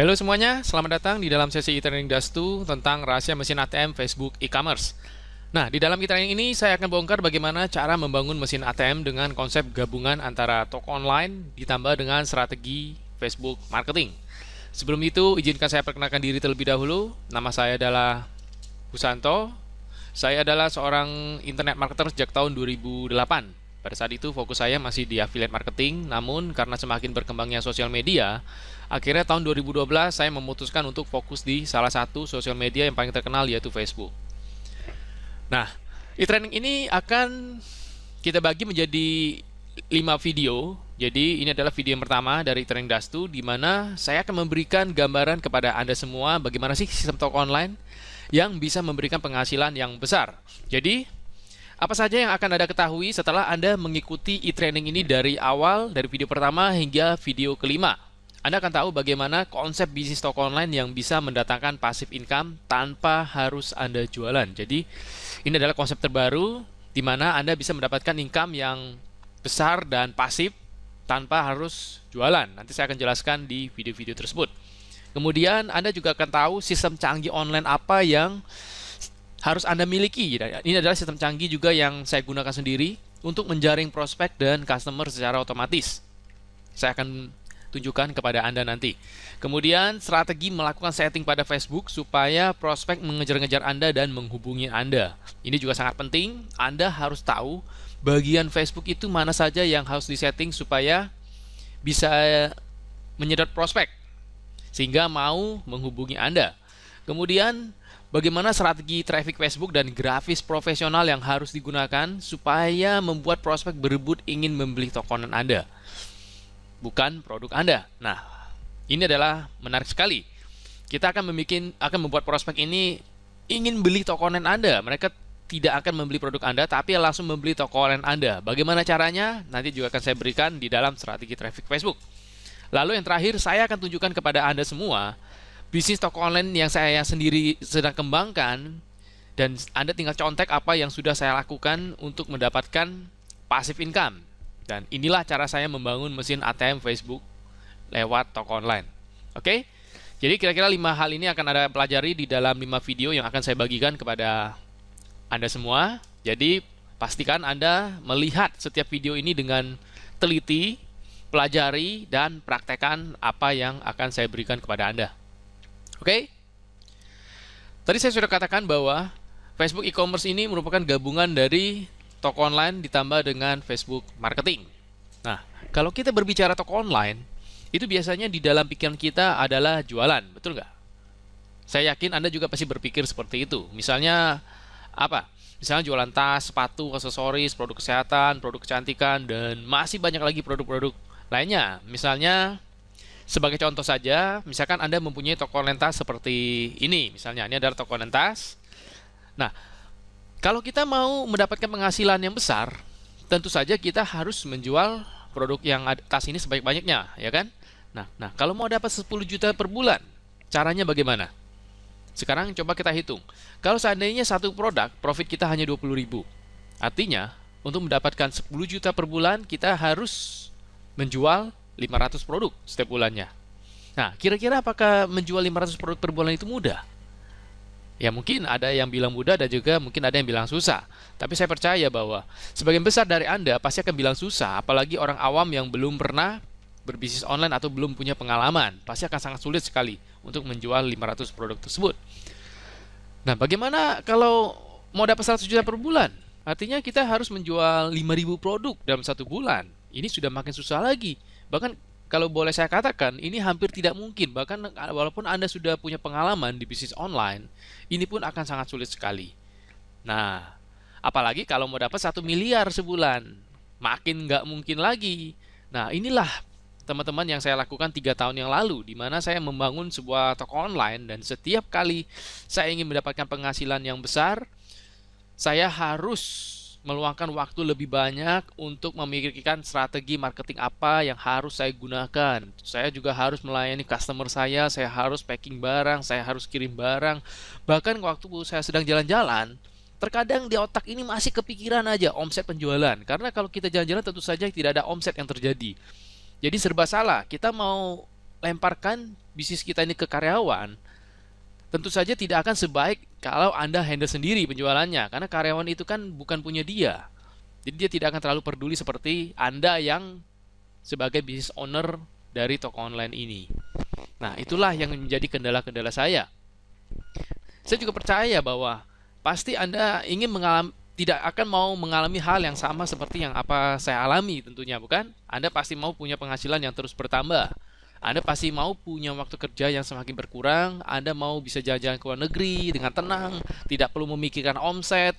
Halo semuanya, selamat datang di dalam sesi e-training Dastu tentang rahasia mesin ATM Facebook e-commerce. Nah, di dalam e-training ini saya akan bongkar bagaimana cara membangun mesin ATM dengan konsep gabungan antara toko online ditambah dengan strategi Facebook marketing. Sebelum itu, izinkan saya perkenalkan diri terlebih dahulu. Nama saya adalah Husanto. Saya adalah seorang internet marketer sejak tahun 2008. Pada saat itu fokus saya masih di affiliate marketing, namun karena semakin berkembangnya sosial media, akhirnya tahun 2012 saya memutuskan untuk fokus di salah satu sosial media yang paling terkenal yaitu Facebook. Nah, e-training ini akan kita bagi menjadi 5 video. Jadi ini adalah video yang pertama dari e-training Dastu, di mana saya akan memberikan gambaran kepada Anda semua bagaimana sih sistem toko online yang bisa memberikan penghasilan yang besar. Jadi apa saja yang akan Anda ketahui setelah Anda mengikuti e-training ini dari awal, dari video pertama hingga video kelima. Anda akan tahu bagaimana konsep bisnis toko online yang bisa mendatangkan passive income tanpa harus Anda jualan. Jadi, ini adalah konsep terbaru di mana Anda bisa mendapatkan income yang besar dan pasif tanpa harus jualan. Nanti saya akan jelaskan di video-video tersebut. Kemudian, Anda juga akan tahu sistem canggih online apa yang harus Anda miliki. Ini adalah sistem canggih juga yang saya gunakan sendiri untuk menjaring prospek dan customer secara otomatis. Saya akan tunjukkan kepada Anda nanti. Kemudian strategi melakukan setting pada Facebook supaya prospek mengejar-ngejar Anda dan menghubungi Anda. Ini juga sangat penting. Anda harus tahu bagian Facebook itu mana saja yang harus disetting supaya bisa menyedot prospek sehingga mau menghubungi Anda. Kemudian bagaimana strategi traffic Facebook dan grafis profesional yang harus digunakan supaya membuat prospek berebut ingin membeli toko online Anda, bukan produk Anda. Nah, ini adalah menarik sekali. Kita akan membuat prospek ini ingin beli toko online Anda. Mereka tidak akan membeli produk Anda, tapi langsung membeli toko online Anda. Bagaimana caranya? Nanti juga akan saya berikan di dalam strategi traffic Facebook. Lalu yang terakhir, saya akan tunjukkan kepada Anda semua bisnis toko online yang saya sendiri sedang kembangkan, dan Anda tinggal contek apa yang sudah saya lakukan untuk mendapatkan passive income. Dan inilah cara saya membangun mesin ATM Facebook lewat toko online. Oke? Jadi kira-kira 5 hal ini akan Anda pelajari di dalam 5 video yang akan saya bagikan kepada Anda semua. Jadi pastikan Anda melihat setiap video ini dengan teliti, pelajari, dan praktekkan apa yang akan saya berikan kepada Anda. Oke? Tadi saya sudah katakan bahwa Facebook e-commerce ini merupakan gabungan dari toko online ditambah dengan Facebook marketing. Nah, kalau kita berbicara toko online, itu biasanya di dalam pikiran kita adalah jualan, betul nggak? Saya yakin Anda juga pasti berpikir seperti itu. Misalnya apa? Misalnya jualan tas, sepatu, aksesoris, produk kesehatan, produk kecantikan, dan masih banyak lagi produk-produk lainnya. Misalnya sebagai contoh saja, misalkan Anda mempunyai toko online tas seperti ini. Misalnya, ini adalah toko online tas. Nah, kalau kita mau mendapatkan penghasilan yang besar, tentu saja kita harus menjual produk yang tas ini sebanyak-banyaknya, ya kan? Nah, kalau mau dapat 10 juta per bulan, caranya bagaimana? Sekarang coba kita hitung. Kalau seandainya satu produk, profit kita hanya 20.000. Artinya, untuk mendapatkan 10 juta per bulan, kita harus menjual 500 produk setiap bulannya. Nah, kira-kira apakah menjual 500 produk per bulan itu mudah? Ya mungkin ada yang bilang mudah dan juga mungkin ada yang bilang susah. Tapi saya percaya bahwa sebagian besar dari Anda pasti akan bilang susah, apalagi orang awam yang belum pernah berbisnis online atau belum punya pengalaman. Pasti akan sangat sulit sekali untuk menjual 500 produk tersebut. Nah, bagaimana kalau mau dapat 100 juta per bulan? Artinya kita harus menjual 5.000 produk dalam satu bulan. Ini sudah makin susah lagi. Bahkan kalau boleh saya katakan, ini hampir tidak mungkin. Bahkan walaupun Anda sudah punya pengalaman di bisnis online, ini pun akan sangat sulit sekali. Nah, apalagi kalau mau dapat 1 miliar sebulan, makin nggak mungkin lagi. Nah, inilah teman-teman yang saya lakukan 3 tahun yang lalu, di mana saya membangun sebuah toko online, dan setiap kali saya ingin mendapatkan penghasilan yang besar, saya harus meluangkan waktu lebih banyak untuk memikirkan strategi marketing apa yang harus saya gunakan. Saya juga harus melayani customer saya harus packing barang, saya harus kirim barang. Bahkan waktu saya sedang jalan-jalan, terkadang di otak ini masih kepikiran aja omset penjualan. Karena kalau kita jalan-jalan tentu saja tidak ada omset yang terjadi. Jadi serba salah. Kita mau lemparkan bisnis kita ini ke karyawan, tentu saja tidak akan sebaik kalau Anda handle sendiri penjualannya, karena karyawan itu kan bukan punya dia. Jadi dia tidak akan terlalu peduli seperti Anda yang sebagai business owner dari toko online ini. Nah, itulah yang menjadi kendala-kendala saya. Saya juga percaya bahwa pasti Anda ingin tidak akan mau mengalami hal yang sama seperti yang apa saya alami tentunya, bukan? Anda pasti mau punya penghasilan yang terus bertambah. Anda pasti mau punya waktu kerja yang semakin berkurang. Anda mau bisa jalan-jalan ke luar negeri dengan tenang, tidak perlu memikirkan omset.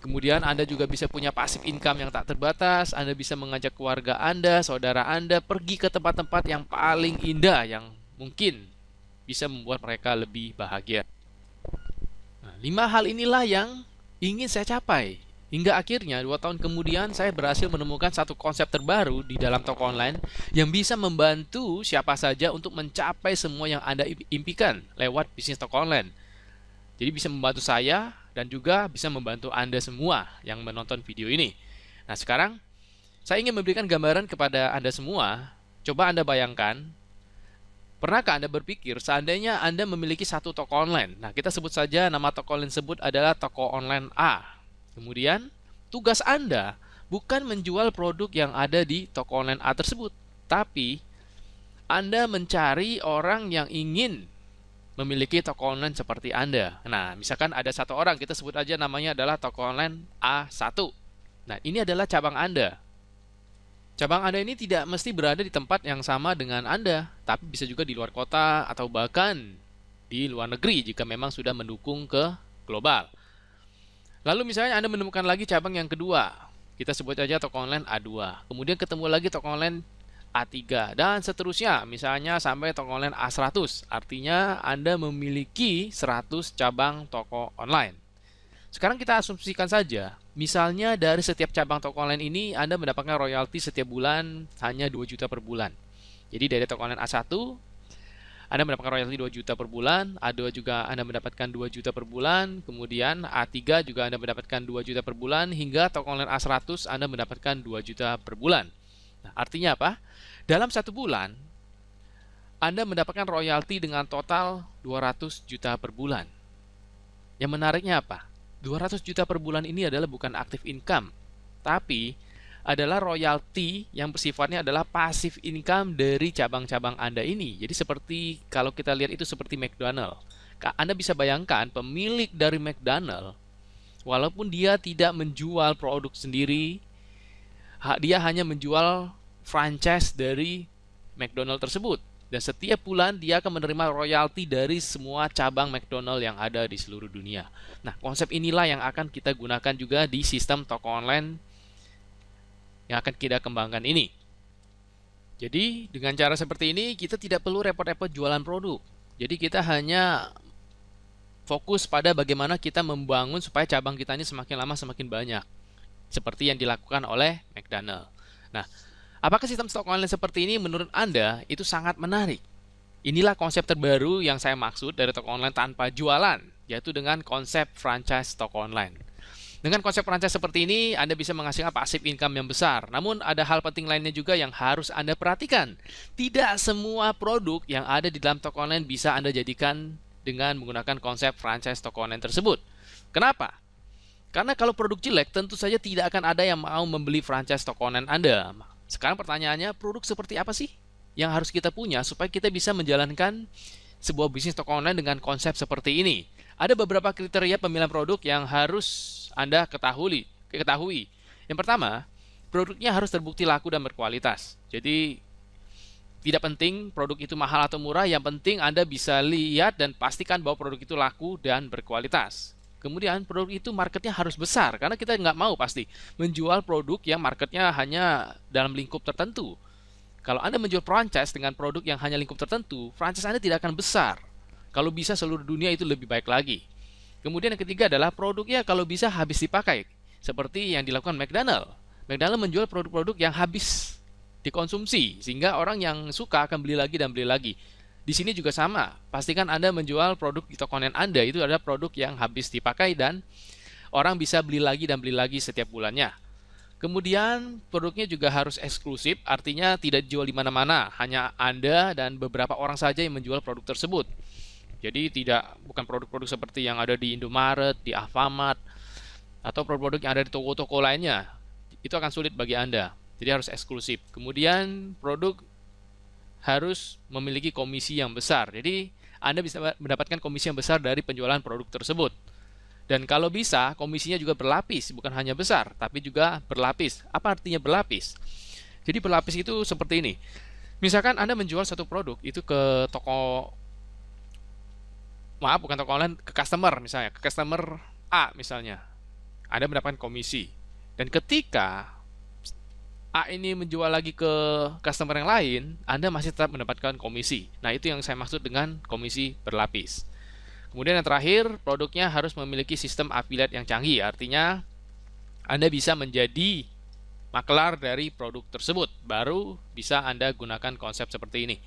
Kemudian Anda juga bisa punya passive income yang tak terbatas. Anda bisa mengajak keluarga Anda, saudara Anda pergi ke tempat-tempat yang paling indah yang mungkin bisa membuat mereka lebih bahagia. Nah, 5 hal inilah yang ingin saya capai. Hingga akhirnya 2 tahun kemudian saya berhasil menemukan satu konsep terbaru di dalam toko online yang bisa membantu siapa saja untuk mencapai semua yang Anda impikan lewat bisnis toko online. Jadi bisa membantu saya dan juga bisa membantu Anda semua yang menonton video ini. Nah, sekarang saya ingin memberikan gambaran kepada Anda semua. Coba Anda bayangkan, pernahkah Anda berpikir seandainya Anda memiliki satu toko online? Nah, kita sebut saja nama toko online tersebut adalah toko online A. Kemudian, tugas Anda bukan menjual produk yang ada di toko online A tersebut, tapi Anda mencari orang yang ingin memiliki toko online seperti Anda. Nah, misalkan ada satu orang, kita sebut aja namanya adalah toko online A1. Nah, ini adalah cabang Anda. Cabang Anda ini tidak mesti berada di tempat yang sama dengan Anda, tapi bisa juga di luar kota atau bahkan di luar negeri jika memang sudah mendukung ke global. Lalu misalnya Anda menemukan lagi cabang yang kedua, kita sebut aja toko online A2. Kemudian ketemu lagi toko online A3 dan seterusnya, misalnya sampai toko online A100. Artinya Anda memiliki 100 cabang toko online. Sekarang kita asumsikan saja, misalnya dari setiap cabang toko online ini Anda mendapatkan royalti setiap bulan hanya 2 juta per bulan. Jadi dari toko online A1 Anda mendapatkan royalti 2 juta per bulan, A2 juga Anda mendapatkan 2 juta per bulan, kemudian A3 juga Anda mendapatkan 2 juta per bulan, hingga toko online A100 Anda mendapatkan 2 juta per bulan. Nah, artinya apa? Dalam satu bulan, Anda mendapatkan royalti dengan total 200 juta per bulan. Yang menariknya apa? 200 juta per bulan ini adalah bukan active income, tapi adalah royalti yang bersifatnya adalah passive income dari cabang-cabang Anda ini. Jadi seperti kalau kita lihat itu seperti McDonald. Anda bisa bayangkan pemilik dari McDonald, walaupun dia tidak menjual produk sendiri, dia hanya menjual franchise dari McDonald tersebut. Dan setiap bulan dia akan menerima royalti dari semua cabang McDonald yang ada di seluruh dunia. Nah, konsep inilah yang akan kita gunakan juga di sistem toko online yang akan kita kembangkan ini. Jadi dengan cara seperti ini kita tidak perlu repot-repot jualan produk. Jadi kita hanya fokus pada bagaimana kita membangun supaya cabang kita ini semakin lama semakin banyak, seperti yang dilakukan oleh McDonald. Nah, apakah sistem toko online seperti ini menurut Anda itu sangat menarik? Inilah konsep terbaru yang saya maksud dari toko online tanpa jualan, yaitu dengan konsep franchise toko online. Dengan konsep franchise seperti ini, Anda bisa menghasilkan passive income yang besar. Namun ada hal penting lainnya juga yang harus Anda perhatikan. Tidak semua produk yang ada di dalam toko online bisa Anda jadikan dengan menggunakan konsep franchise toko online tersebut. Kenapa? Karena kalau produk jelek, tentu saja tidak akan ada yang mau membeli franchise toko online Anda. Sekarang pertanyaannya, produk seperti apa sih yang harus kita punya supaya kita bisa menjalankan sebuah bisnis toko online dengan konsep seperti ini? Ada beberapa kriteria pemilihan produk yang harus Anda ketahui. Yang pertama, produknya harus terbukti laku dan berkualitas. Jadi, tidak penting produk itu mahal atau murah, yang penting Anda bisa lihat dan pastikan bahwa produk itu laku dan berkualitas. Kemudian, produk itu marketnya harus besar, karena kita nggak mau pasti menjual produk yang marketnya hanya dalam lingkup tertentu. Kalau Anda menjual franchise dengan produk yang hanya lingkup tertentu, franchise Anda tidak akan besar. Kalau bisa seluruh dunia itu lebih baik lagi. Kemudian yang ketiga adalah produknya kalau bisa habis dipakai, seperti yang dilakukan McDonald. McDonald menjual produk-produk yang habis dikonsumsi, sehingga orang yang suka akan beli lagi dan beli lagi. Di sini juga sama, pastikan Anda menjual produk di toko online Anda itu adalah produk yang habis dipakai dan orang bisa beli lagi dan beli lagi setiap bulannya. Kemudian produknya juga harus eksklusif, artinya tidak dijual di mana-mana, hanya Anda dan beberapa orang saja yang menjual produk tersebut. Jadi bukan produk-produk seperti yang ada di Indomaret, di Alfamart, atau produk-produk yang ada di toko-toko lainnya. Itu akan sulit bagi Anda. Jadi harus eksklusif. Kemudian produk harus memiliki komisi yang besar. Jadi Anda bisa mendapatkan komisi yang besar dari penjualan produk tersebut. Dan kalau bisa, komisinya juga berlapis, bukan hanya besar, tapi juga berlapis. Apa artinya berlapis? Jadi berlapis itu seperti ini. Misalkan Anda menjual satu produk itu ke toko, bukan toko online, ke customer misalnya, ke customer A misalnya. Anda mendapatkan komisi. Dan ketika A ini menjual lagi ke customer yang lain, Anda masih tetap mendapatkan komisi. Nah, itu yang saya maksud dengan komisi berlapis. Kemudian yang terakhir, produknya harus memiliki sistem affiliate yang canggih. Artinya, Anda bisa menjadi maklar dari produk tersebut. Baru bisa Anda gunakan konsep seperti ini.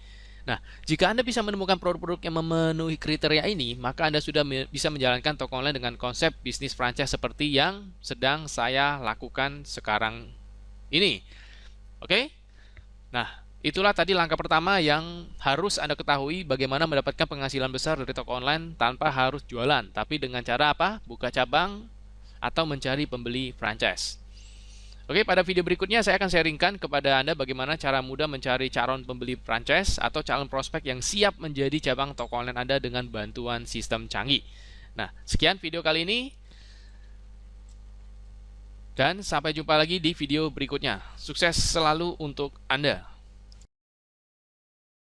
Nah, jika Anda bisa menemukan produk-produk yang memenuhi kriteria ini, maka Anda sudah bisa menjalankan toko online dengan konsep bisnis franchise seperti yang sedang saya lakukan sekarang ini. Oke? Nah, itulah tadi langkah pertama yang harus Anda ketahui bagaimana mendapatkan penghasilan besar dari toko online tanpa harus jualan, tapi dengan cara apa? Buka cabang atau mencari pembeli franchise. Oke, pada video berikutnya saya akan sharingkan kepada Anda bagaimana cara mudah mencari calon pembeli franchise atau calon prospek yang siap menjadi cabang toko online Anda dengan bantuan sistem canggih. Nah, sekian video kali ini. Dan sampai jumpa lagi di video berikutnya. Sukses selalu untuk Anda.